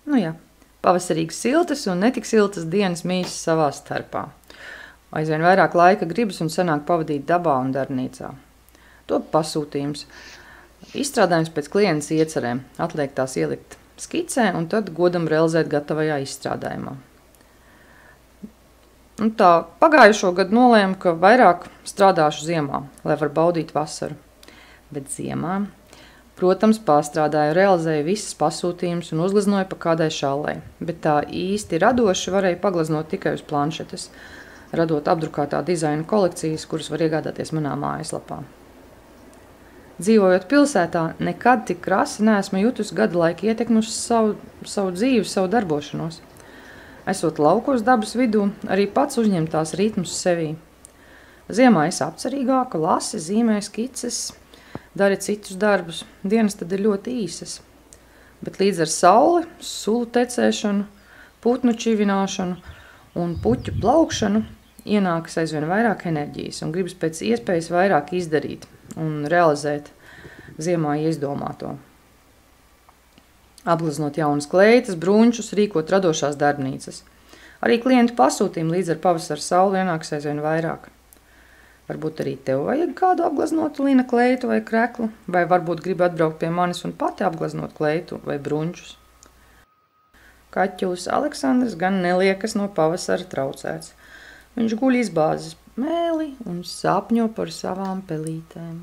Nu jā, pavasarīgas siltas un netik siltas dienas mīsas savā starpā. Aizvien vairāk laika gribas un sanāk pavadīt dabā un darbnīcā. Top pasūtījums. Izstrādājums pēc klientas iecerēm. Atliek tās ielikt skicē un tad godam realizēt gatavajā izstrādājumā. Un tā pagājušo gadu nolēmu, ka vairāk strādāšu ziemā, lai var baudīt vasaru. Bet ziemā, protams, pārstrādāju, realizēju visas pasūtījumus un uzgleznoju pa kādai šallei. Bet tā īsti radoši varēju pagleznot tikai uz planšetes, radot apdrukātā dizaina kolekcijas, kuras var iegādāties manā mājaslapā. Dzīvojot pilsētā, nekad tik krasi neesmu jutusi gadu laika ietekmi uz savu dzīvi, savu darbošanos. Esot laukos dabas vidū, arī pats uzņem tās ritmus sevī. Ziemā es apcerīgāka, lasi, zīmē skices, dari citus darbus. Dienas tad ir ļoti īsas. Bet līdz ar sauli, sulu tecēšanu, putnu čivināšanu un puķu plaukšanu ienākas aizvien vairāk enerģijas un gribas pēc iespējas vairāk izdarīt un realizēt ziemā izdomāto. Apgleznot jaunas kleitas, bruņčus, rīkot radošās darbnīcas. Arī klientu pasūtījumi līdz ar pavasara sauli ienāks aizvien vairāk. Varbūt arī tev vajag kādu apgleznotu lina kleitu vai kreklu, vai varbūt gribi atbraukt pie manis un pati apgleznot kleitu vai bruņčus. Kaķulis Aleksandrs gan neliekas no pavasara traucēts. Viņš guļ izbāzis mēli un sapņo par savām pelītēm.